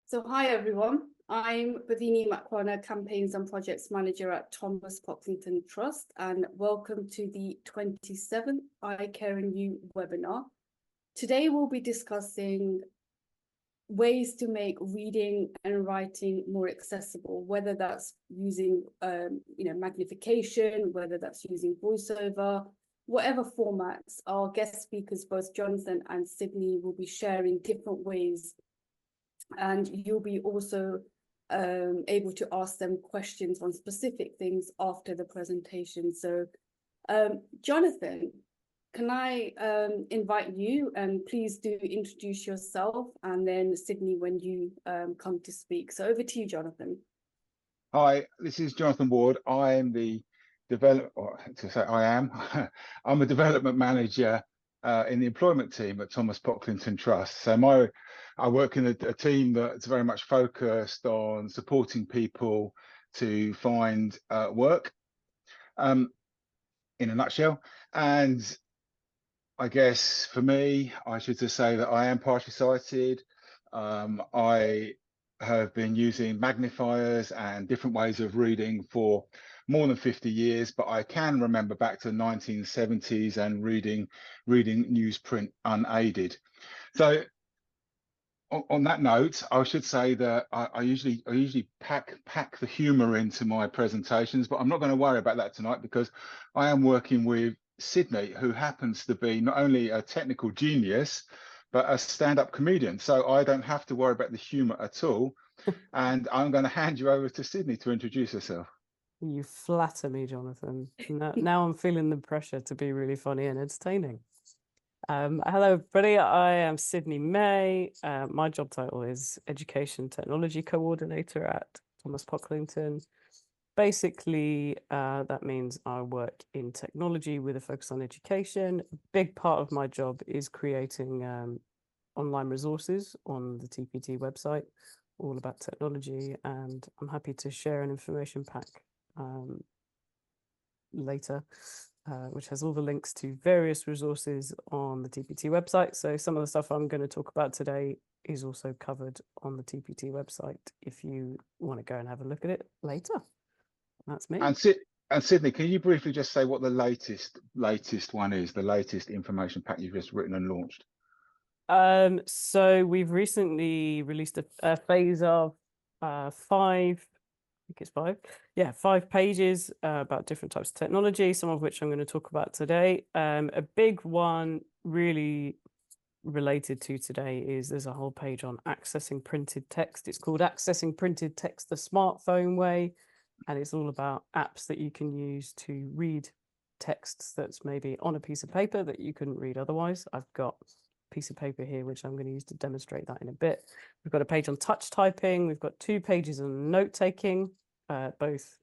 So hi everyone, I'm Bhavini Makwana, Campaigns and Projects Manager at Thomas Pocklington Trust, and welcome to the 27th I Care in You webinar. Today we'll be discussing ways to make reading and writing more accessible, whether that's using magnification, whether that's using voiceover, whatever formats. Our guest speakers, both Jonathan and Sydney, will be sharing different ways, and you'll be also able to ask them questions on specific things after the presentation. So Jonathan, can I invite you, and please do introduce yourself, and then Sydney when you come to speak. So over to you, Jonathan. Hi, this is Jonathan Ward. I'm the I'm a development manager in the employment team at Thomas Pocklington Trust. So I work in a team that's very much focused on supporting people to find work, in a nutshell. And I guess for me, I should just say that I am partially sighted. I have been using magnifiers and different ways of reading for more than 50 years, but I can remember back to the 1970s and reading newsprint unaided. So on that note, I should say that I usually pack the humor into my presentations, but I'm not going to worry about that tonight because I am working with Sydney, who happens to be not only a technical genius, but a stand-up comedian. So I don't have to worry about the humor at all. And I'm going to hand you over to Sydney to introduce herself. You flatter me, Jonathan. Now I'm feeling the pressure to be really funny and entertaining. Hello, everybody. I am Sydney May. My job title is Education Technology Co-Ordinator at Thomas Pocklington. Basically, that means I work in technology with a focus on education. A big part of my job is creating online resources on the TPT website, all about technology, and I'm happy to share an information pack later, which has all the links to various resources on the TPT website. So some of the stuff I'm going to talk about today is also covered on the TPT website if you want to go and have a look at it later. That's me. And Sydney, can you briefly just say what the latest one is, the latest information pack you've just written and launched? So we've recently released a phase of 5 pages about different types of technology, some of which I'm going to talk about today. A big one really related to today is there's a whole page on accessing printed text. It's called Accessing Printed Text the Smartphone Way, and it's all about apps that you can use to read texts that's maybe on a piece of paper that you couldn't read otherwise. I've got piece of paper here which I'm going to use to demonstrate that in a bit. We've got a page on touch typing. We've got 2 pages on note taking, both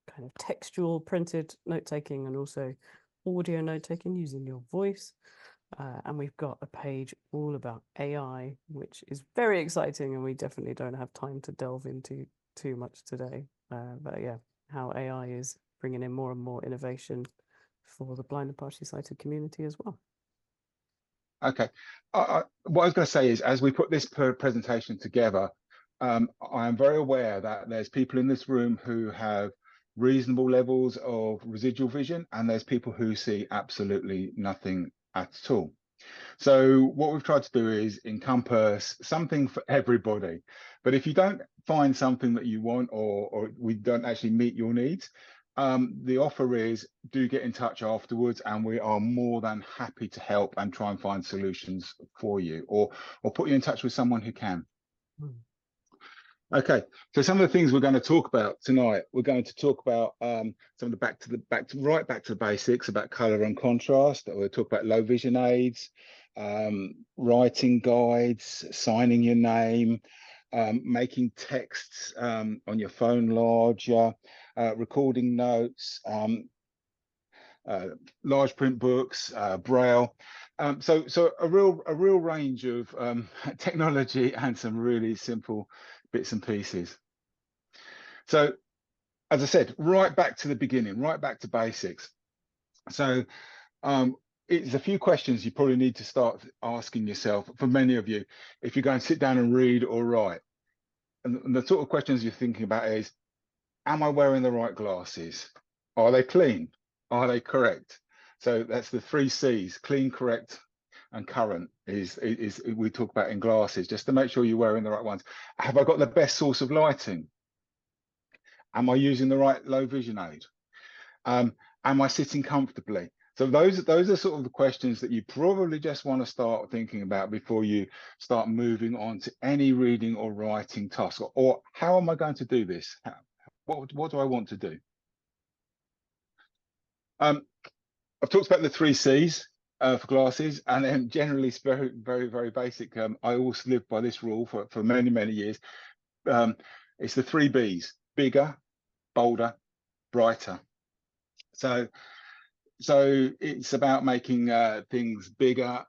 kind of textual printed note taking and also audio note taking using your voice. And we've got a page all about AI, which is very exciting, and we definitely don't have time to delve into too much today. But yeah, how AI is bringing in more and more innovation for the blind and partially sighted community as well. Okay. What I was going to say is, as we put this presentation together, I am very aware that there's people in this room who have reasonable levels of residual vision, and there's people who see absolutely nothing at all. So what we've tried to do is encompass something for everybody. But if you don't find something that you want, or we don't actually meet your needs, the offer is do get in touch afterwards, and we are more than happy to help and try and find solutions for you, or put you in touch with someone who can. Okay, so some of the things we're going to talk about tonight, we're going to talk about some of the right back to the basics about color and contrast. We'll talk about low vision aids, writing guides, signing your name, making texts on your phone larger, recording notes, large print books, braille. So a real range of technology and some really simple bits and pieces. So, as I said, right back to the beginning, right back to basics. So it's a few questions you probably need to start asking yourself, for many of you, if you're going to sit down and read or write. and the sort of questions you're thinking about is, am I wearing the right glasses? Are they clean? Are they correct? So that's the 3 C's: clean, correct, and current is we talk about in glasses, just to make sure you're wearing the right ones. Have I got the best source of lighting? Am I using the right low vision aid? Am I sitting comfortably? So those are sort of the questions that you probably just want to start thinking about before you start moving on to any reading or writing task. Or how am I going to do this? What do I want to do? I've talked about the 3 C's for glasses, and then generally it's very basic. I also lived by this rule for many years. It's the 3 B's: bigger, bolder, brighter. So it's about making things bigger,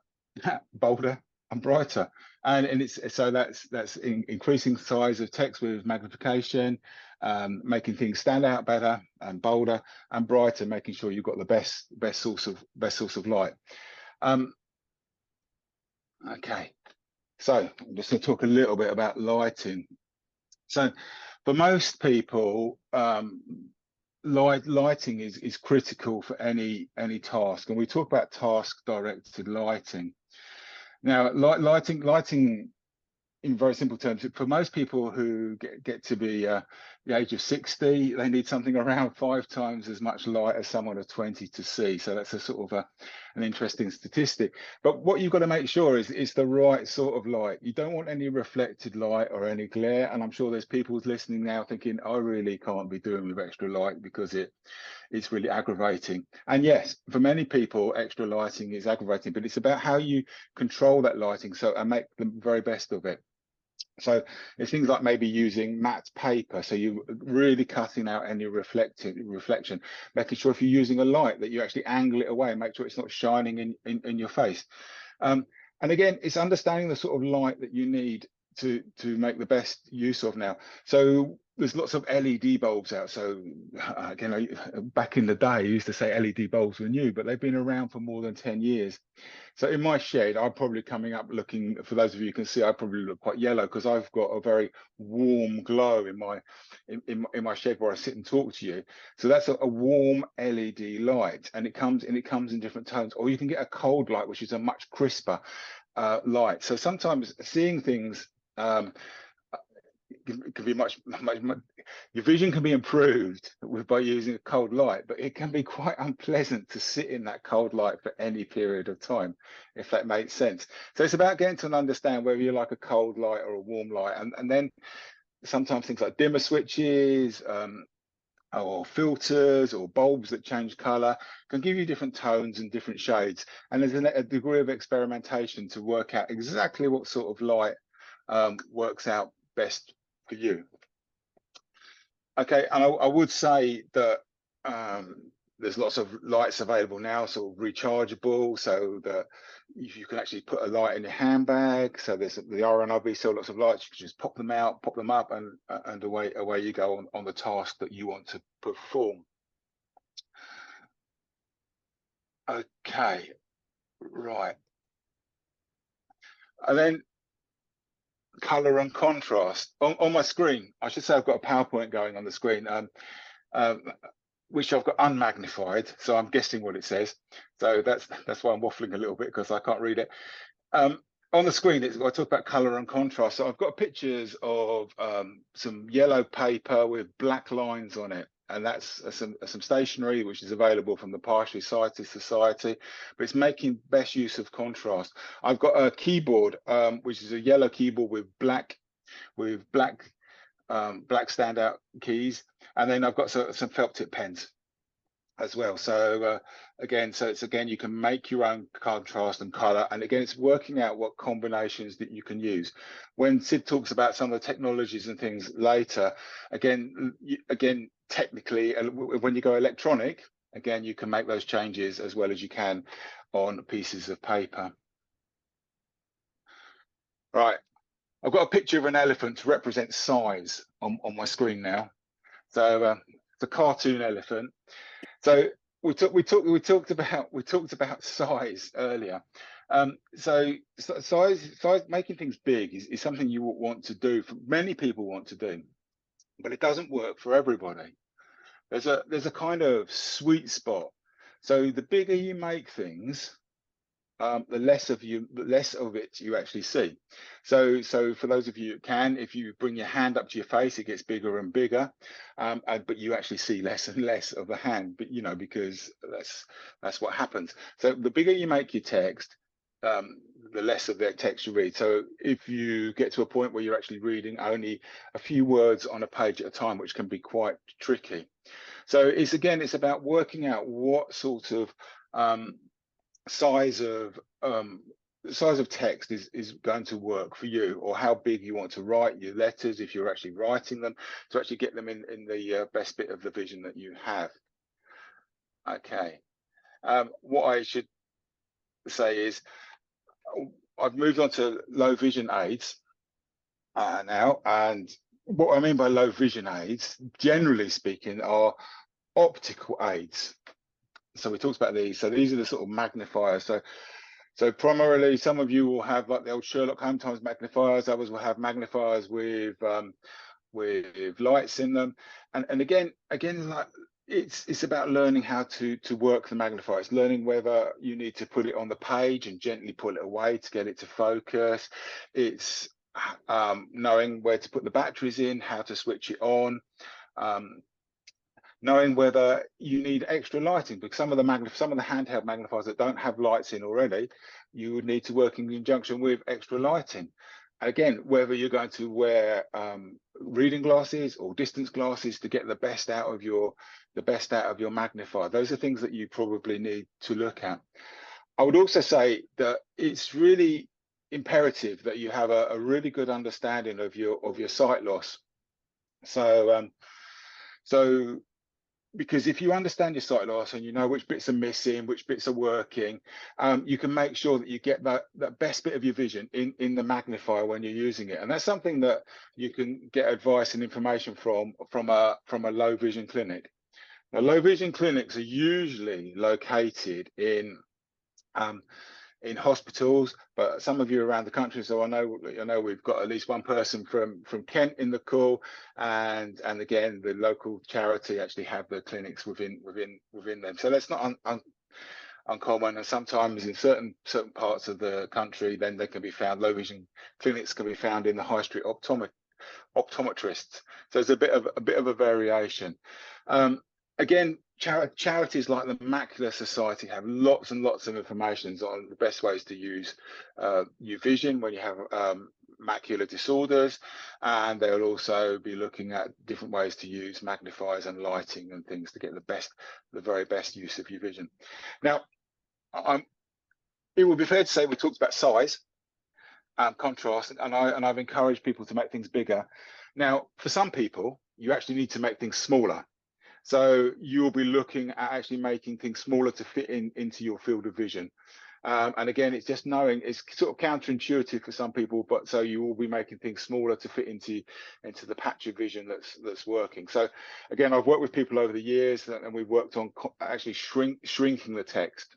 bolder, and brighter. And that's increasing size of text with magnification, making things stand out better and bolder and brighter, making sure you've got the best source of light. Okay, so I'm just going to talk a little bit about lighting. So for most people, lighting is critical for any task, and we talk about task directed lighting. Now, lighting in very simple terms, for most people who get to be the age of 60, they need something around 5 times as much light as someone of 20 to see. So that's a sort of an interesting statistic. But what you've got to make sure is the right sort of light. You don't want any reflected light or any glare. And I'm sure there's people listening now thinking, I really can't be doing with extra light because it's really aggravating. And yes, for many people, extra lighting is aggravating, but it's about how you control that lighting and make the very best of it. So it's things like maybe using matte paper, so you're really cutting out any reflection, making sure if you're using a light that you actually angle it away and make sure it's not shining in your face. And again, it's understanding the sort of light that you need to make the best use of now. So there's lots of LED bulbs out. So again, back in the day, I used to say LED bulbs were new, but they've been around for more than 10 years. So in my shed, I'm probably coming up looking, for those of you who can see, I probably look quite yellow because I've got a very warm glow in my shed where I sit and talk to you. So that's a warm LED light, and it comes in different tones. Or you can get a cold light, which is a much crisper light. So sometimes seeing things can be much, your vision can be improved by using a cold light, but it can be quite unpleasant to sit in that cold light for any period of time, if that makes sense. So it's about getting to understand whether you like a cold light or a warm light, and then sometimes things like dimmer switches or filters or bulbs that change color can give you different tones and different shades, and there's a degree of experimentation to work out exactly what sort of light works out best for you. Okay, and I would say that there's lots of lights available now, sort of rechargeable, so that you can actually put a light in your handbag. So there's the RNRB, so lots of lights, you can just pop them out, pop them up, and away you go on the task that you want to perform. Okay, right. And then color and contrast on my screen. I should say I've got a PowerPoint going on the screen, which I've got unmagnified, so I'm guessing what it says. So that's why I'm waffling a little bit, because I can't read it. On the screen, I talk about color and contrast. So I've got pictures of some yellow paper with black lines on it, and that's some stationery which is available from the Partially Sighted Society, but it's making best use of contrast. I've got a keyboard which is a yellow keyboard with black standout keys, and then I've got some felt tip pens as well. So again, you can make your own contrast and color, and again, it's working out what combinations that you can use. When Sid talks about some of the technologies and things later, again technically, when you go electronic, again, you can make those changes as well as you can on pieces of paper. Right, I've got a picture of an elephant to represent size on my screen now. So it's a cartoon elephant. So we talked about size earlier. So size, making things big is something you want to do. Many people want to do, but it doesn't work for everybody. There's a kind of sweet spot. So the bigger you make things, the less of it you actually see. So for those of you who can, if you bring your hand up to your face, it gets bigger and bigger, but you actually see less and less of the hand. But because that's what happens. So the bigger you make your text, the less of that text you read. So if you get to a point where you're actually reading only a few words on a page at a time, which can be quite tricky. So it's about working out what sort of size of text is going to work for you, or how big you want to write your letters if you're actually writing them, to actually get them in the best bit of the vision that you have. Okay, what I should say is I've moved on to low vision aids now, and what I mean by low vision aids, generally speaking, are optical aids. So we talked about these. So these are the sort of magnifiers. So primarily, some of you will have like the old Sherlock Holmes times magnifiers. Others will have magnifiers with lights in them. And again, like it's about learning how to work the magnifier. It's learning whether you need to put it on the page and gently pull it away to get it to focus. It's knowing where to put the batteries in, how to switch it on. Knowing whether you need extra lighting, because some of the handheld magnifiers that don't have lights in already, you would need to work in conjunction with extra lighting. Again, whether you're going to wear reading glasses or distance glasses to get the best out of your magnifier. Those are things that you probably need to look at. I would also say that it's really imperative that you have a really good understanding of your sight loss. So because if you understand your sight loss and you know which bits are missing, which bits are working, you can make sure that you get that best bit of your vision in the magnifier when you're using it. And that's something that you can get advice and information from a low vision clinic. Now, low vision clinics are usually located in hospitals, but some of you around the country. So I know we've got at least one person from Kent in the call, and again, the local charity actually have the clinics within them. So that's not uncommon. And sometimes in certain parts of the country, then they can be found. Low vision clinics can be found in the high street optometrists. So there's a bit of a variation. Again, charities like the Macular Society have lots and lots of information on the best ways to use your vision when you have macular disorders, and they'll also be looking at different ways to use magnifiers and lighting and things to get the very best use of your vision. Now, it would be fair to say we talked about size and contrast, and I've encouraged people to make things bigger. Now, for some people, you actually need to make things smaller. So you'll be looking at actually making things smaller to fit into your field of vision. And again, it's just knowing, it's sort of counterintuitive for some people, but so you will be making things smaller to fit into the patch of vision that's working. So again, I've worked with people over the years, and we've worked on actually shrinking the text.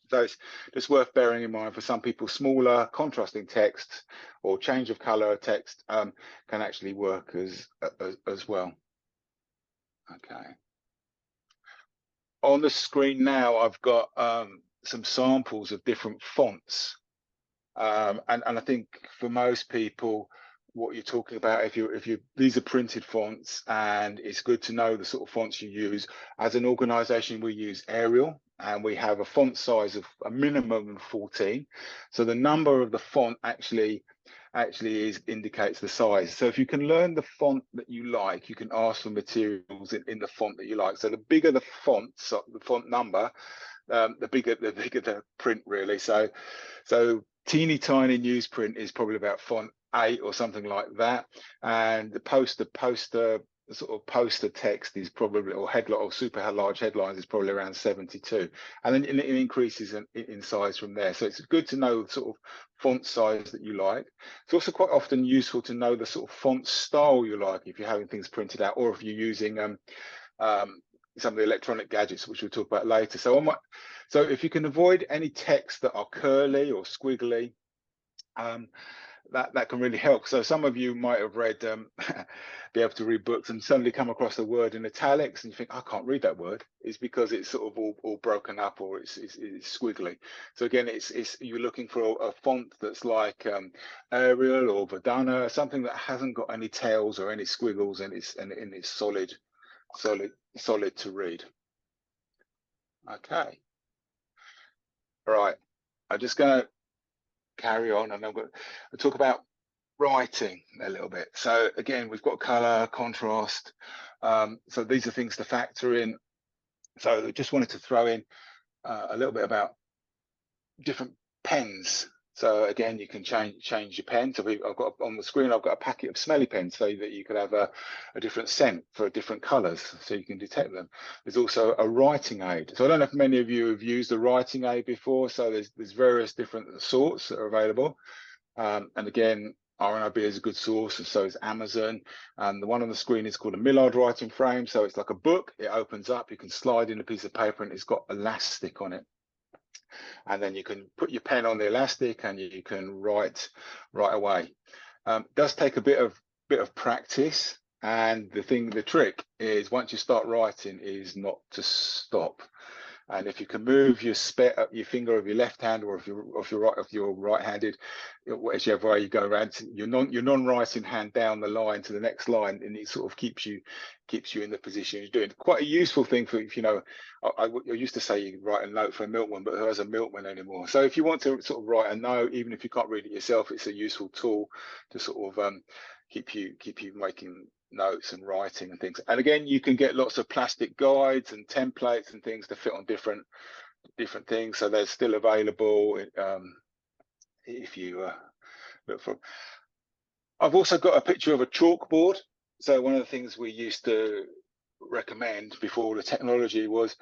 So it's just worth bearing in mind, for some people, smaller contrasting text or change of color text can actually work as well. Okay. On the screen now, I've got some samples of different fonts, and I think for most people, what you're talking about, these are printed fonts, and it's good to know the sort of fonts you use. As an organization, we use Arial, and we have a font size of a minimum of 14. So the number of the font actually indicates the size. So if you can learn the font that you like, you can ask for materials in the font that you like. So the bigger the font, so the font number, the bigger the print, really. So teeny tiny newsprint is probably about font 8 or something like that, and the poster sort of poster text is probably, or headline or super large headlines is probably around 72, and then it increases in size from there. So it's good to know the sort of font size that you like. It's also quite often useful to know the sort of font style you like if you're having things printed out, or if you're using some of the electronic gadgets, which we'll talk about later. So if you can avoid any text that are curly or squiggly, that can really help. So some of you might have read, be able to read books and suddenly come across a word in italics and you think, I can't read that word. It's because it's sort of all broken up, or it's squiggly. So again, you're looking for a font that's like Arial or Verdana, something that hasn't got any tails or any squiggles, and it's solid to read. Okay. All right. I'm just going to carry on, and I'm going to talk about writing a little bit. So again, we've got color, contrast. So these are things to factor in. So I just wanted to throw in a little bit about different pens. So again, you can change your pen. So I've got on the screen, I've got a packet of smelly pens so that you could have a different scent for different colors, so you can detect them. There's also a writing aid. So I don't know if many of you have used a writing aid before. So there's various different sorts that are available. And again, RNIB is a good source, and so is Amazon. And the one on the screen is called a Millard writing frame. So it's like a book. It opens up. You can slide in a piece of paper, and it's got elastic on it. And then you can put your pen on the elastic, and you can write right away. It does take a bit of practice, and the trick is, once you start writing, is not to stop. And if you can move your finger of your left hand, or if you're right-handed, whichever way you go around, your non-writing hand down the line to the next line, and it sort of keeps you in the position you're doing. Quite a useful thing for, if you know, I used to say you write a note for a milkman, but who has a milkman anymore? So if you want to sort of write a note, even if you can't read it yourself, it's a useful tool to sort of keep you making notes and writing and things. And again, you can get lots of plastic guides and templates and things to fit on different things. So they're still available if you look for. I've also got a picture of a chalkboard. So one of the things we used to recommend before the technology was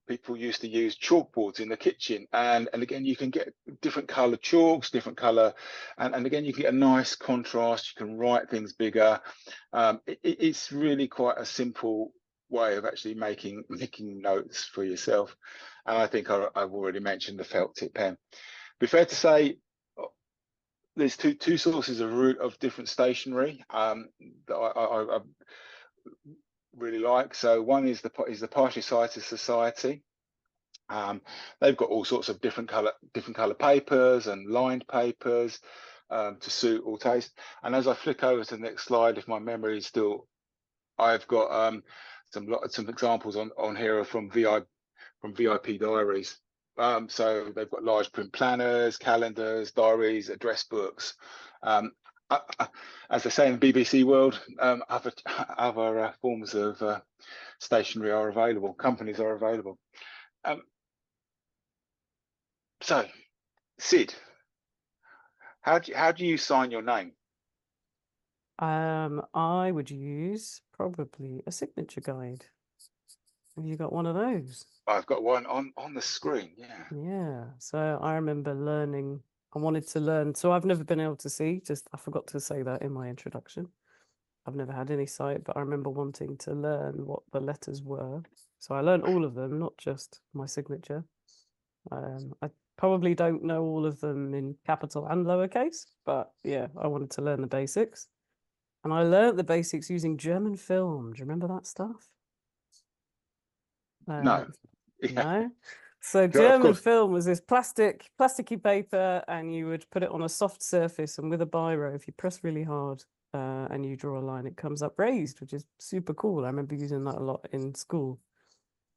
people used to use chalkboards in the kitchen, and again, you can get different color chalks, different color, and again, you can get a nice contrast. You can write things bigger. It's really quite a simple way of actually making notes for yourself. And I think I've already mentioned the felt tip pen. Be fair to say, there's two sources of different stationery that I really like. So one is the Partially Sighted Society. They've got all sorts of different color papers and lined papers to suit all taste. And as I flick over to the next slide, if my memory is still, I've got some examples on here from VIP diaries. So they've got large print planners, calendars, diaries, address books. As they say in the BBC world, other forms of stationery are available. Companies are available. So, Sid, how do you sign your name? I would use probably a signature guide. Have you got one of those? I've got one on the screen. Yeah. So I remember learning. I wanted to learn. So I've never been able to see. I forgot to say that in my introduction. I've never had any sight, but I remember wanting to learn what the letters were. So I learned all of them, not just my signature. I probably don't know all of them in capital and lowercase, but yeah, I wanted to learn the basics. And I learned the basics using German film. Do you remember that stuff? No. No. So German film was this plasticky paper, and you would put it on a soft surface, and with a biro, if you press really hard and you draw a line, it comes up raised, which is super cool. I remember using that a lot in school,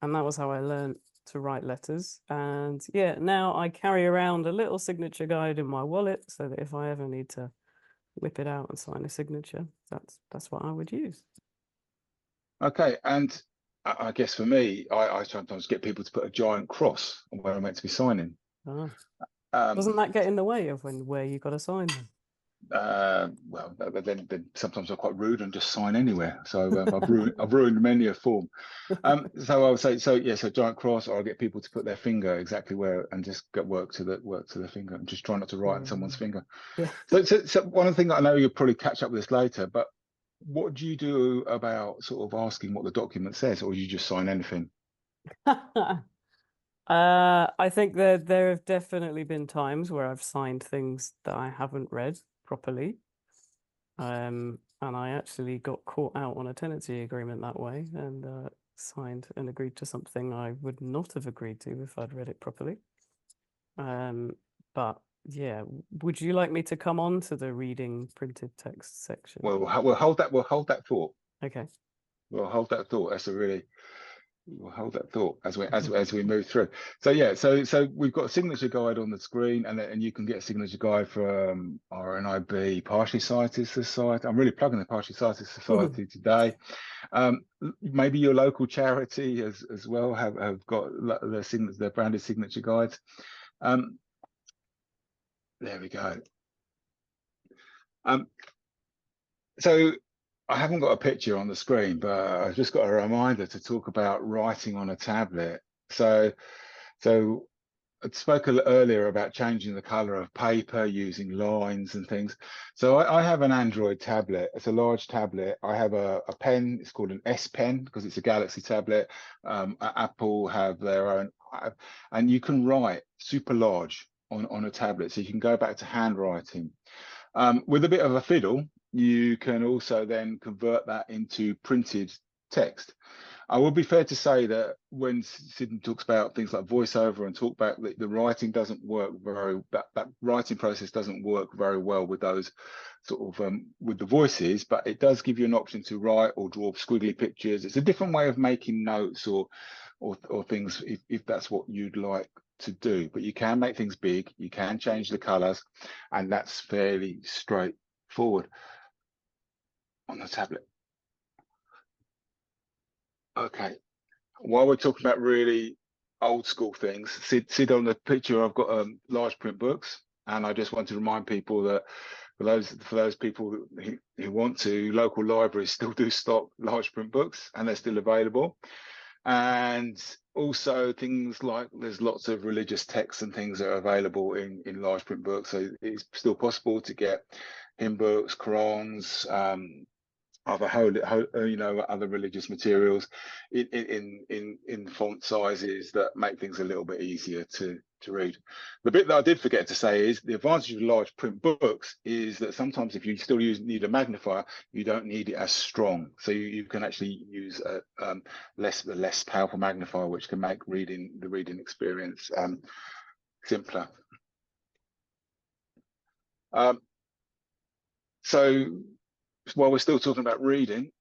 and that was how I learned to write letters. And yeah, now I carry around a little signature guide in my wallet, so that if I ever need to whip it out and sign a signature, that's what I would use. Okay, and I guess for me, I sometimes get people to put a giant cross on where I'm meant to be signing. Doesn't that get in the way of where you got to sign them? Well, then sometimes I'm quite rude and just sign anywhere. So I've ruined many a form. So I would say, so giant cross, or I'll get people to put their finger exactly where, and just get work to the finger, and just try not to write on someone's finger. Yeah. So one of the things I know you'll probably catch up with this later, but what do you do about sort of asking what the document says, or do you just sign anything? I think there have definitely been times where I've signed things that I haven't read properly. And I actually got caught out on a tenancy agreement that way, and signed and agreed to something I would not have agreed to if I'd read it properly. But yeah, would you like me to come on to the reading printed text section? Well, we'll hold that. We'll hold that thought. Okay. We'll hold that thought. We'll hold that thought as we move through. So yeah, so we've got a signature guide on the screen, and you can get a signature guide from RNIB Partially Sighted Society. I'm really plugging the Partially Sighted Society today. Maybe your local charity as well have got their branded signature guides. There we go. So I haven't got a picture on the screen, but I've just got a reminder to talk about writing on a tablet. So I spoke earlier about changing the color of paper, using lines and things. So I have an Android tablet. It's a large tablet. I have a pen. It's called an S Pen because it's a Galaxy tablet. Apple have their own, and you can write super large on a tablet. So you can go back to handwriting. With a bit of a fiddle, you can also then convert that into printed text. I will be fair to say that when Sydney talks about things like voiceover and talkback, the writing doesn't work that writing process doesn't work very well with those sort of with the voices, but it does give you an option to write or draw squiggly pictures. It's a different way of making notes or things if that's what you'd like to do, but you can make things big, you can change the colors, and that's fairly straightforward on the tablet. Okay, while we're talking about really old school things, Sid on the picture, I've got large print books, and I just want to remind people that for those people who want to, local libraries still do stock large print books, and they're still available. And also things like there's lots of religious texts and things that are available in large print books, so it's still possible to get hymn books, Qurans, other other religious materials in font sizes that make things a little bit easier to read. The bit that I did forget to say is the advantage of large print books is that sometimes if you still need a magnifier, you don't need it as strong. So you can actually use a less powerful magnifier, which can make the reading experience simpler. So while we're still talking about reading,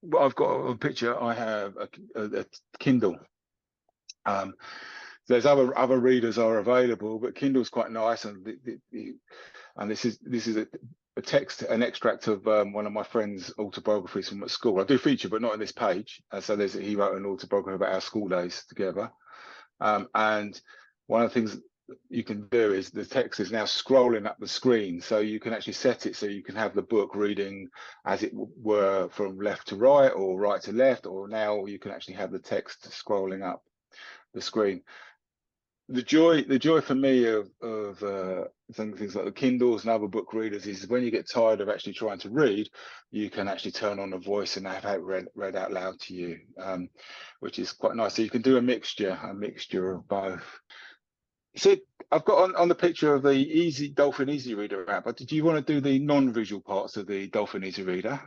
well, I've got a picture. I have a Kindle. There's other readers are available, but Kindle's quite nice, and this is a text, an extract of one of my friend's autobiographies from at school. I do feature, but not on this page. So he wrote an autobiography about our school days together, and one of the things you can do is the text is now scrolling up the screen, so you can actually set it so you can have the book reading as it were from left to right or right to left, or now you can actually have the text scrolling up the screen. The joy for me of things like the Kindles and other book readers is when you get tired of actually trying to read, you can actually turn on a voice and have it read out loud to you, which is quite nice. So you can do a mixture of both. So I've got on the picture of the Dolphin Easy Reader app, but did you want to do the non-visual parts of the Dolphin Easy Reader?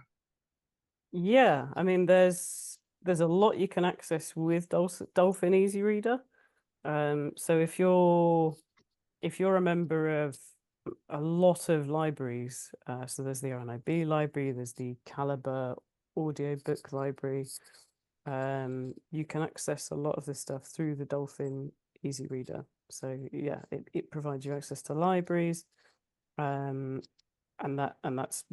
Yeah, I mean, there's a lot you can access with Dolphin Easy Reader. So if you're a member of a lot of libraries, so there's the RNIB library, there's the Calibre audiobook library, you can access a lot of this stuff through the Dolphin Easy Reader. So yeah, it provides you access to libraries, and that's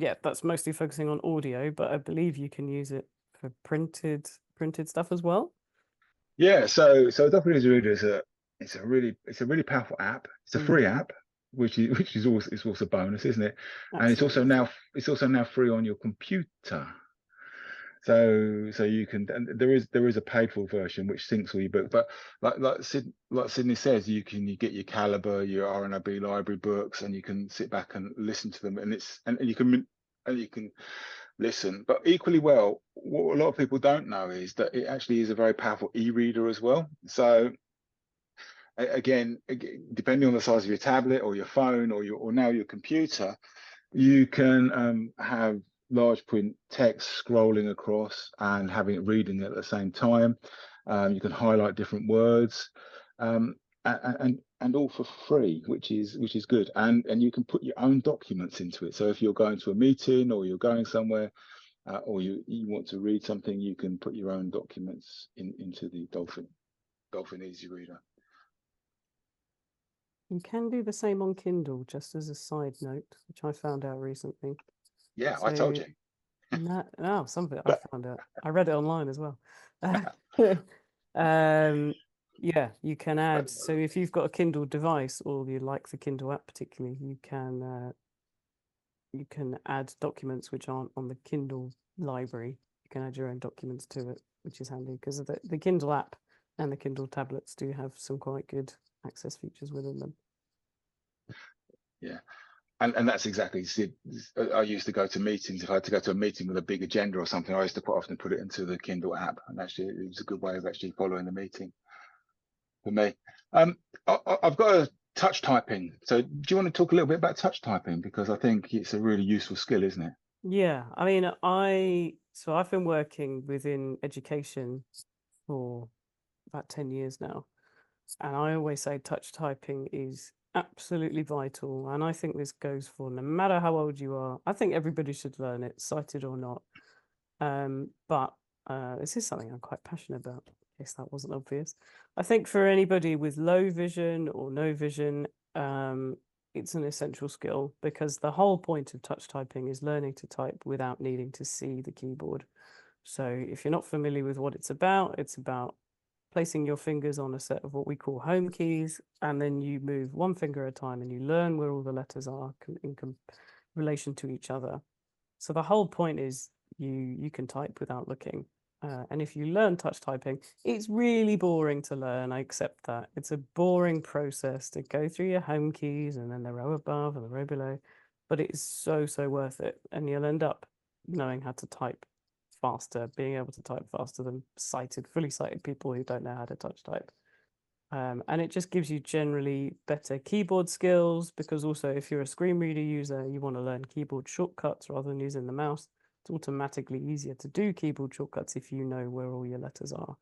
mostly focusing on audio, but I believe you can use it for printed stuff as well. Yeah, so Dolphin Easy Reader is a really powerful app. It's a free app, which is also a bonus, isn't it? Absolutely. And it's also now free on your computer. So you can, and there is a paid for version which syncs all your books, but like Sydney says, you get your Calibre, your RNIB library books, and you can sit back and listen to them, and you can and you can listen. But equally well, what a lot of people don't know is that it actually is a very powerful e-reader as well. So again, depending on the size of your tablet or your phone or now your computer, you can have large print text scrolling across and having it reading at the same time. You can highlight different words, and all for free, which is good. And you can put your own documents into it. So if you're going to a meeting or you're going somewhere, or you want to read something, you can put your own documents into the Dolphin Easy Reader. You can do the same on Kindle, just as a side note, which I found out recently. Yeah, I told you. Some of it I found out. I read it online as well. Yeah, you can add. So if you've got a Kindle device, or you like the Kindle app particularly, you can add documents which aren't on the Kindle library. You can add your own documents to it, which is handy because the Kindle app and the Kindle tablets do have some quite good access features within them. Yeah, and that's exactly. I used to go to meetings. If I had to go to a meeting with a big agenda or something, I used to quite often put it into the Kindle app, and actually it was a good way of actually following the meeting for me. I've got a touch typing. So do you want to talk a little bit about touch typing, because I think it's a really useful skill, isn't it? Yeah, I mean, I've been working within education for about 10 years now, and I always say touch typing is absolutely vital, and I think this goes for no matter how old you are. I think everybody should learn it, sighted or not. But this is something I'm quite passionate about, in case that wasn't obvious. I think for anybody with low vision or no vision, it's an essential skill, because the whole point of touch typing is learning to type without needing to see the keyboard. So if you're not familiar with what it's about placing your fingers on a set of what we call home keys, and then you move one finger at a time and you learn where all the letters are in relation to each other. So the whole point is you can type without looking. And if you learn touch typing, it's really boring to learn. I accept that. It's a boring process to go through your home keys and then the row above and the row below, but it is so worth it. And you'll end up knowing how to type faster, being able to type faster than fully sighted people who don't know how to touch type. And it just gives you generally better keyboard skills, because also if you're a screen reader user, you want to learn keyboard shortcuts rather than using the mouse. It's automatically easier to do keyboard shortcuts if you know where all your letters are.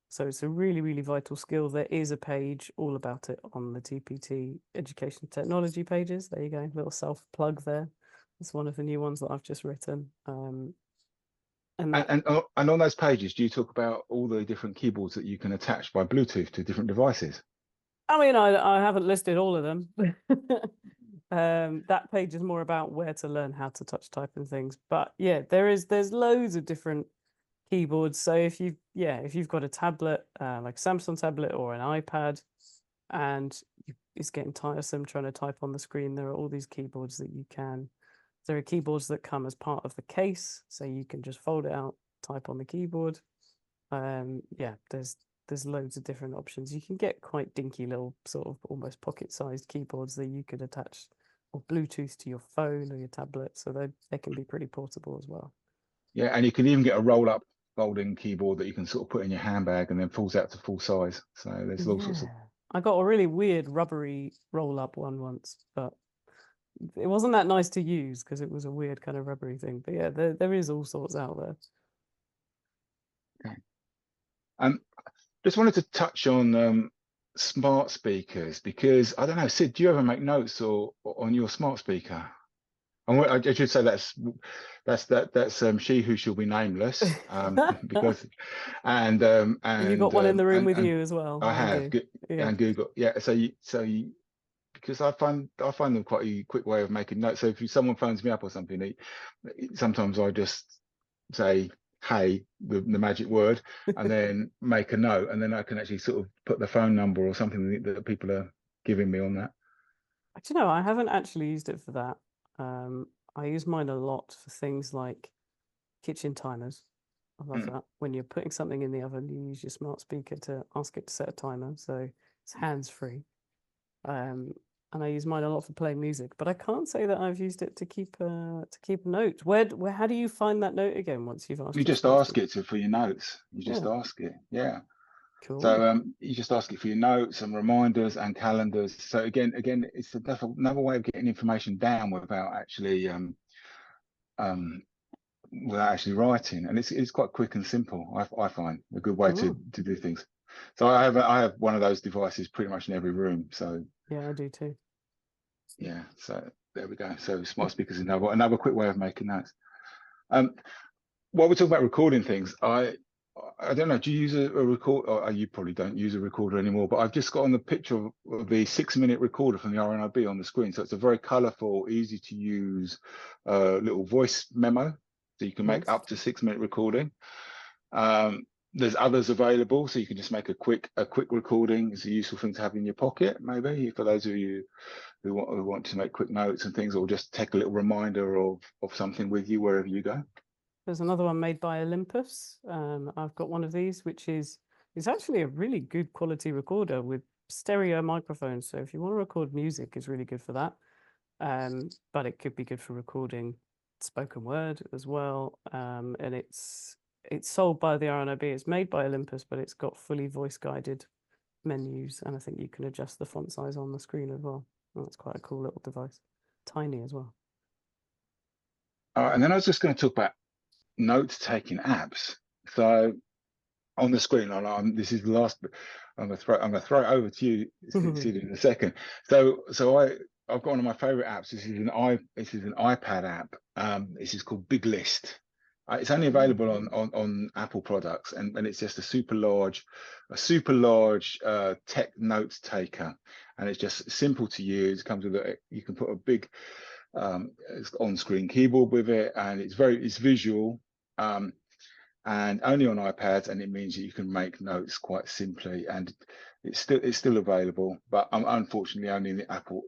So it's a really vital skill. There is a page all about it on the TPT education technology pages. There you go, little self plug there. It's one of the new ones that I've just written. And on those pages, do you talk about all the different keyboards that you can attach by Bluetooth to different devices? I mean, I haven't listed all of them. That page is more about where to learn how to touch type and things. But yeah, there's loads of different keyboards. So if you've got a tablet, like a Samsung tablet or an iPad, and it's getting tiresome trying to type on the screen, there are all these keyboards that you can. There are keyboards that come as part of the case, so you can just fold it out, type on the keyboard. Yeah, there's loads of different options. You can get quite dinky little sort of almost pocket-sized keyboards that you could attach or Bluetooth to your phone or your tablet, so they can be pretty portable as well. Yeah, and you can even get a roll-up folding keyboard that you can sort of put in your handbag and then falls out to full size. So there's all sorts of. I got a really weird rubbery roll-up one once, but it wasn't that nice to use because it was a weird kind of rubbery thing. But yeah, there is all sorts out there. Okay. Just wanted to touch on smart speakers, because I don't know, Sid, do you ever make notes or on your smart speaker? I should say that's she who shall be nameless, because and you got one in the room with and you as well. I have, yeah. and Google, yeah. So you because I find them quite a quick way of making notes. So if someone phones me up or something, sometimes I just say, hey, the magic word, and then make a note, and then I can actually sort of put the phone number or something that people are giving me on that. Do you know, I haven't actually used it for that. I use mine a lot for things like kitchen timers. I love that. When you're putting something in the oven, you use your smart speaker to ask it to set a timer, so it's hands-free. and I use mine a lot for playing music, but I can't say that I've used it to keep a note. Where how do you find that note again once you've asked You it just to go ask through? it for your notes. You just Yeah, ask it. Yeah. cool. So you just ask it for your notes and reminders and calendars. So again, it's another way of getting information down without actually writing, and it's quite quick and simple. I find a good way to do things. So I have one of those devices pretty much in every room. So Yeah, I do too. yeah, so there we go. So smart speakers is another quick way of making notes. While we're talking about recording things, I don't know, do you use a record, or you probably don't use a recorder anymore, but I've just got on the picture of the 6-minute recorder from the RNIB on the screen. So it's a very colorful, easy to use little voice memo. So you can make up to 6-minute recording. There's others available, so you can just make a quick recording. It's a useful thing to have in your pocket, maybe, for those of you who want to make quick notes and things, or just take a little reminder of something with you wherever you go. There's another one made by Olympus. I've got one of these, which is actually a really good quality recorder with stereo microphones. So if you want to record music, it's really good for that. But it could be good for recording spoken word as well. And it's sold by the RNIB. It's made by Olympus, but it's got fully voice guided menus, and I think you can adjust the font size on the screen as well. That's quite a cool little device. Tiny as well. And then I was just going to talk about note-taking apps. So on the screen, this is the last bit. I'm gonna throw it over to you, Sid, in a second. So I've got one of my favorite apps. This is an iPad app. This is called Big List. It's only available on Apple products, and it's just a super large tech note taker, and it's just simple to use. It comes with you can put a big on-screen keyboard with it, and it's visual. And only on iPads, and it means that you can make notes quite simply, and it's still available, but unfortunately only in the Apple.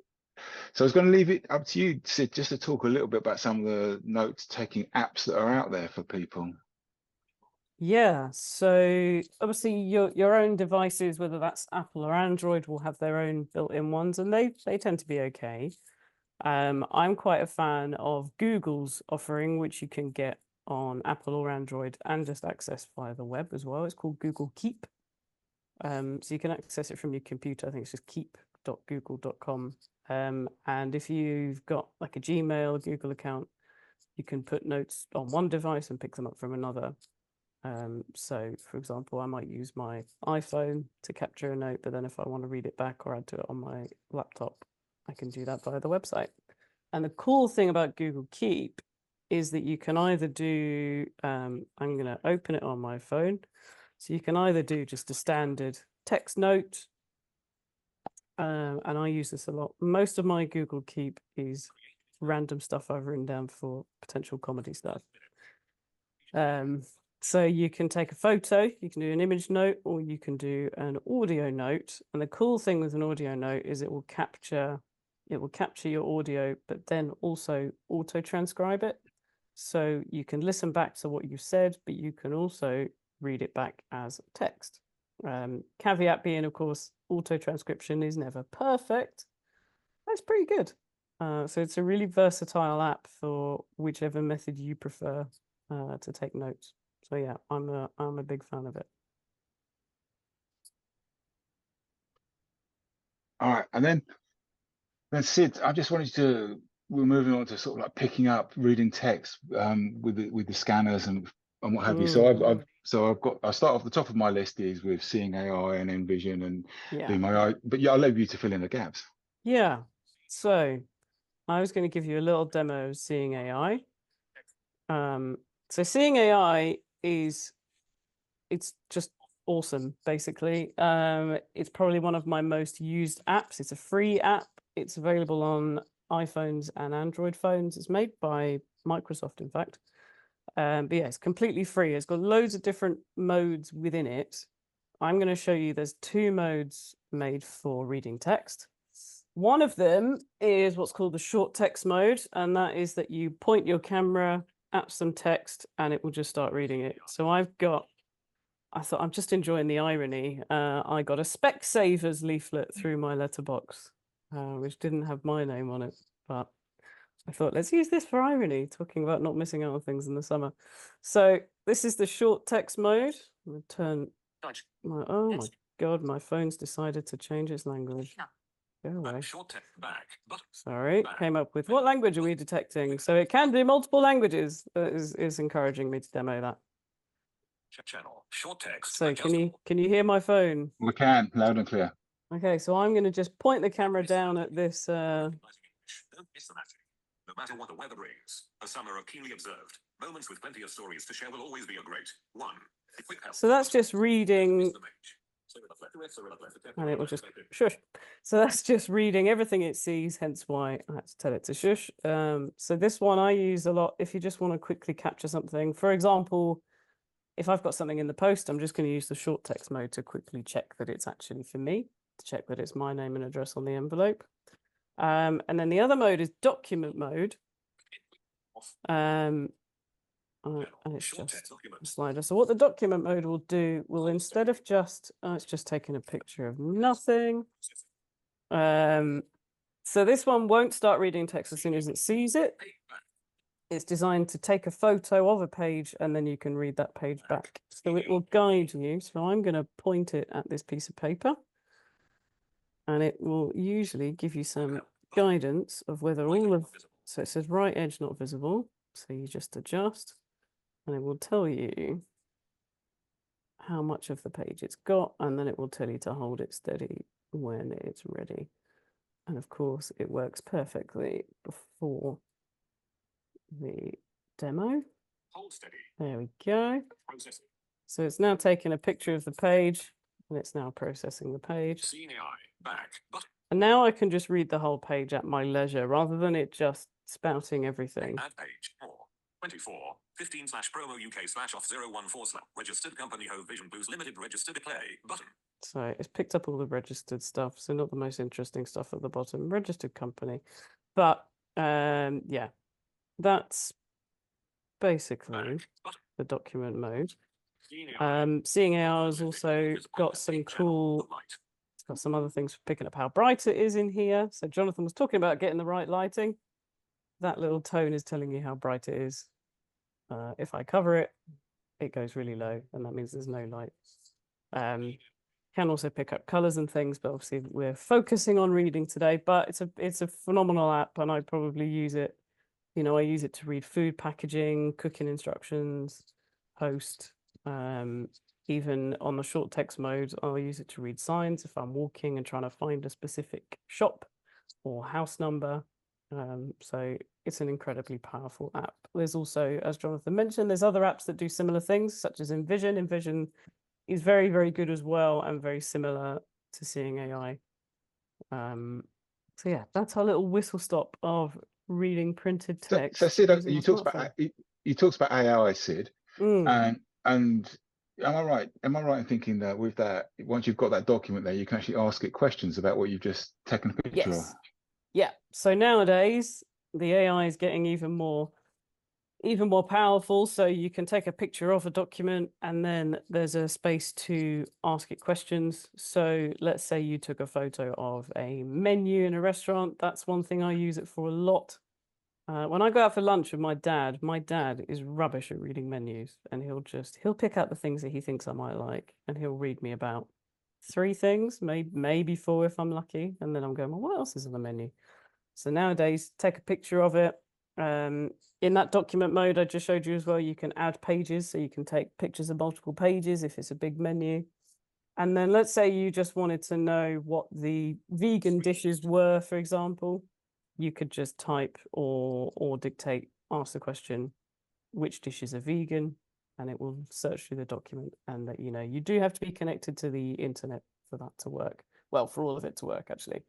So I was going to leave it up to you, Sid, just to talk a little bit about some of the note-taking apps that are out there for people. Yeah, so obviously your own devices, whether that's Apple or Android, will have their own built-in ones, and they tend to be okay. I'm quite a fan of Google's offering, which you can get on Apple or Android and just access via the web as well. It's called Google Keep. So you can access it from your computer. I think it's just keep.google.com. And if you've got like a Gmail, Google account, you can put notes on one device and pick them up from another. So for example, I might use my iPhone to capture a note, but then if I want to read it back or add to it on my laptop, I can do that via the website. And the cool thing about Google Keep is that you can either do, I'm going to open it on my phone. So you can either do just a standard text note, and I use this a lot. Most of my Google Keep is random stuff I've written down for potential comedy stuff. So you can take a photo, you can do an image note, or you can do an audio note. And the cool thing with an audio note is it will capture your audio, but then also auto-transcribe it. So you can listen back to what you said, but you can also read it back as text. Caveat being, of course, auto-transcription is never perfect. That's pretty good. So it's a really versatile app for whichever method you prefer to take notes. So yeah, I'm a big fan of it. All right, and then Sid, I just wanted to. We're moving on to sort of like picking up reading text with the scanners and what have you. So I start off the top of my list is with Seeing AI and Envision and doing my. But yeah, I'll leave you to fill in the gaps. Yeah. So I was going to give you a little demo of Seeing AI. So Seeing AI it's just awesome, basically. It's probably one of my most used apps. It's a free app. It's available on iPhones and Android phones. It's made by Microsoft, in fact. But yeah, it's completely free. It's got loads of different modes within it. I'm going to show you there's 2 modes made for reading text. One of them is what's called the short text mode, and that is that you point your camera at some text and it will just start reading it. So I thought, I'm just enjoying the irony. I got a Specsavers leaflet through my letterbox which didn't have my name on it, but I thought, let's use this for irony, talking about not missing out on things in the summer. So this is the short text mode. I'm going to turn my, oh my God, my phone's decided to change its language. Go away. Sorry, came up with, what language are we detecting? So it can do multiple languages. That is encouraging me to demo that. Short text. So can you hear my phone? We can, loud and clear. Okay, so I'm going to just point the camera down at this. Don't miss the magic. No matter what the weather brings, a summer of keenly observed moments with plenty of stories to share will always be a great one. So that's just reading, and it will just shush. So that's just reading everything it sees, hence why I had to tell it to shush. So this one I use a lot if you just want to quickly capture something. For example, if I've got something in the post, I'm just going to use the short text mode to quickly check that it's actually for me, to check that it's my name and address on the envelope. And then the other mode is document mode. And it's just a slider. So what the document mode will do, will instead of just, it's just taking a picture of nothing. So this one won't start reading text as soon as it sees it. It's designed to take a photo of a page and then you can read that page back. So it will guide you. So I'm going to point it at this piece of paper. And it will usually give you some guidance of whether all of, so it says right edge not visible. So you just adjust and it will tell you how much of the page it's got. And then it will tell you to hold it steady when it's ready. And of course it works perfectly before the demo. Hold steady. There we go. Processing. So it's now taking a picture of the page and it's now processing the page. Seeing AI. Back. Button. And now I can just read the whole page at my leisure rather than it just spouting everything. Add page. More. 24. 15/promo UK/off014/ registered company Hove Vision Blues Limited registered play button. So it's picked up all the registered stuff. So not the most interesting stuff at the bottom. Registered company. But yeah, that's basically the document mode. Seeing AI has also got some cool, it's got some other things for picking up how bright it is in here. So Jonathan was talking about getting the right lighting. That little tone is telling you how bright it is. If I cover it, it goes really low, and that means there's no light. Can also pick up colors and things, but obviously we're focusing on reading today. But it's a phenomenal app, and I probably use it. You know, I use it to read food packaging, cooking instructions, post. Even on the short text mode, I'll use it to read signs if I'm walking and trying to find a specific shop or house number. So it's an incredibly powerful app. There's also, as Jonathan mentioned, there's other apps that do similar things, such as Envision. Envision is very, very good as well and very similar to Seeing AI. So yeah, that's our little whistle stop of reading printed text. So Sid, you talked about AI, Sid, and am I right in thinking that with that, once you've got that document there, you can actually ask it questions about what you've just taken a picture of? Yeah. So nowadays the AI is getting even more powerful. So you can take a picture of a document and then there's a space to ask it questions. So let's say you took a photo of a menu in a restaurant. That's one thing I use it for a lot. When I go out for lunch with my dad is rubbish at reading menus, and he'll pick out the things that he thinks I might like, and he'll read me about 3 things, maybe 4 if I'm lucky, and then I'm going, well, what else is on the menu? So nowadays, take a picture of it. In that document mode I just showed you as well, you can add pages, so you can take pictures of multiple pages if it's a big menu. And then let's say you just wanted to know what the vegan dishes were, for example. You could just type or dictate, ask the question, which dishes are vegan, and it will search through the document and let you know. You do have to be connected to the internet for that to work. Well, for all of it to work, actually.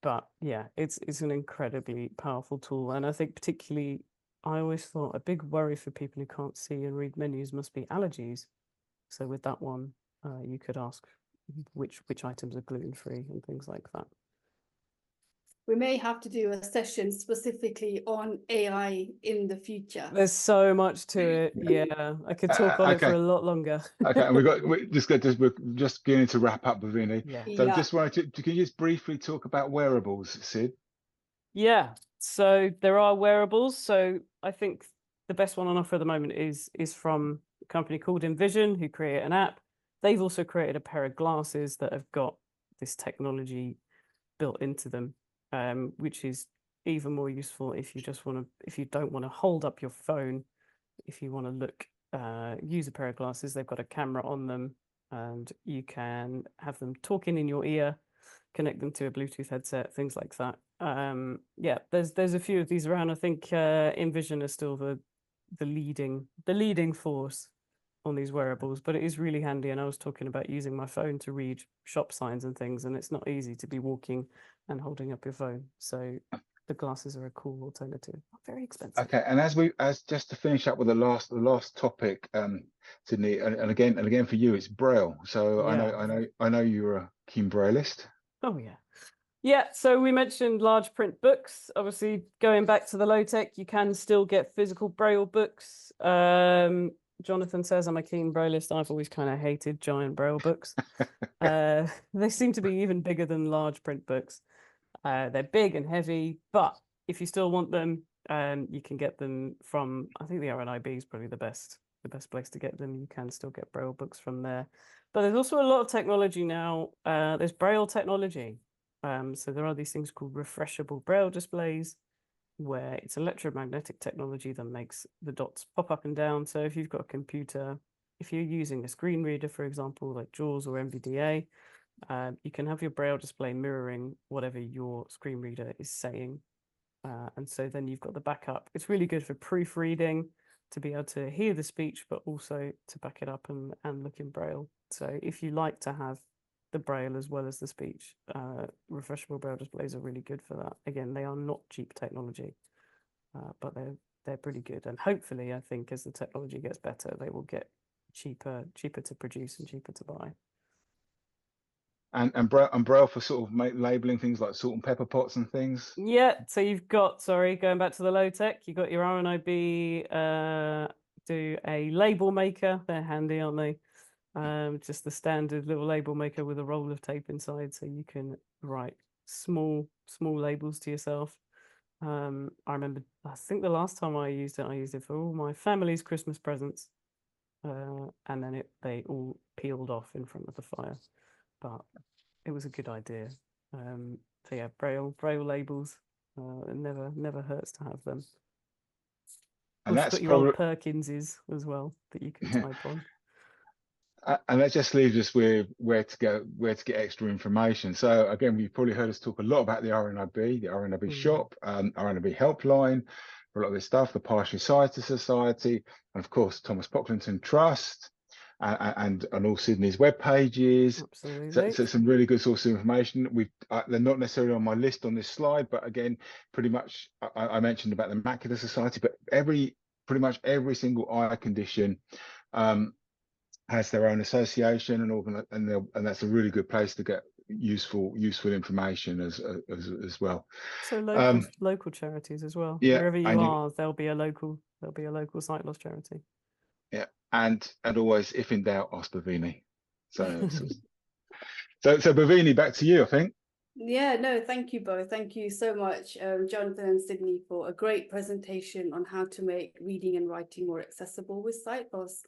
But yeah, it's an incredibly powerful tool. And I think particularly, I always thought a big worry for people who can't see and read menus must be allergies. So with that one, you could ask which items are gluten-free and things like that. we may have to do a session specifically on AI in the future. There's so much to it. Yeah, I could talk on it for Okay. a lot longer. Okay, and we're just beginning to wrap up, Bhavini. Yeah. So Yeah. just wanted to, can you just briefly talk about wearables, Sid? Yeah. So there are wearables. So I think the best one on offer at the moment is from a company called Envision, who create an app. They've also created a pair of glasses that have got this technology built into them, which is even more useful if you don't want to hold up your phone, if you want to look, use a pair of glasses. They've got a camera on them, and you can have them talking in your ear, connect them to a Bluetooth headset, things like that. Yeah, there's a few of these around. I think Envision is still the leading force on these wearables, but it is really handy. And I was talking about using my phone to read shop signs and things, and it's not easy to be walking and holding up your phone. So the glasses are a cool alternative. Not very expensive. Okay, and as just to finish up with the last topic, Sydney, and again for you, it's Braille. So Yeah. I know you're a keen Brailleist. Oh yeah. Yeah, so we mentioned large print books. Obviously, going back to the low tech, you can still get physical Braille books. Jonathan says I'm a keen Brailleist. I've always kind of hated giant Braille books. They seem to be even bigger than large print books. They're big and heavy, but if you still want them, you can get them from, I think the RNIB is probably the best place to get them. You can still get Braille books from there. But there's also a lot of technology now. There's Braille technology. So there are these things called refreshable Braille displays, where it's electromagnetic technology that makes the dots pop up and down. So if you've got a computer, if you're using a screen reader, for example, like JAWS or NVDA, you can have your Braille display mirroring whatever your screen reader is saying. And so then you've got the backup. It's really good for proofreading, to be able to hear the speech, but also to back it up and look in Braille. So if you like to have the Braille as well as the speech, refreshable Braille displays are really good for that. Again, they are not cheap technology, but they're pretty good. And hopefully, I think as the technology gets better, they will get cheaper to produce and cheaper to buy. And Braille for sort of labeling things like salt and pepper pots and things. Yeah, so you've got, going back to the low tech, you've got your RNIB, do a label maker. They're handy, aren't they? Just the standard little label maker with a roll of tape inside, so you can write small labels to yourself. I remember, I think the last time I used it for all my family's Christmas presents, and then they all peeled off in front of the fire, but it was a good idea. So yeah, Braille labels, it never hurts to have them. And You've that's got your old probably Perkinses as well that you can type on. And that just leaves us with where to get extra information. So again, you've probably heard us talk a lot about the RNIB shop, RNIB helpline, for a lot of this stuff, the Partially Sighted Society, and of course Thomas Pocklington Trust, and all Sydney's web pages. Absolutely. So some really good source of information. They're not necessarily on my list on this slide, but again, pretty much I mentioned about the Macular Society, but pretty much every single eye condition has their own association and that's a really good place to get useful information as well. So local charities as well. Yeah, Wherever you are, there'll be a local sight loss charity. Yeah, and always, if in doubt, ask Bhavini. So Bhavini, back to you, I think. Yeah, no, thank you both. Thank you so much, Jonathan and Sydney, for a great presentation on how to make reading and writing more accessible with sight loss.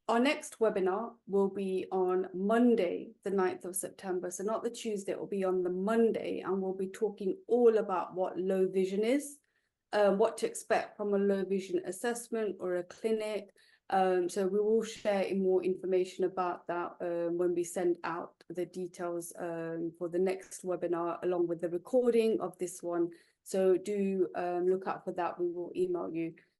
Our next webinar will be on Monday, the 9th of September. So not the Tuesday, it will be on the Monday, and we'll be talking all about what low vision is, what to expect from a low vision assessment or a clinic. So we will share more information about that when we send out the details for the next webinar, along with the recording of this one. So do look out for that. We will email you.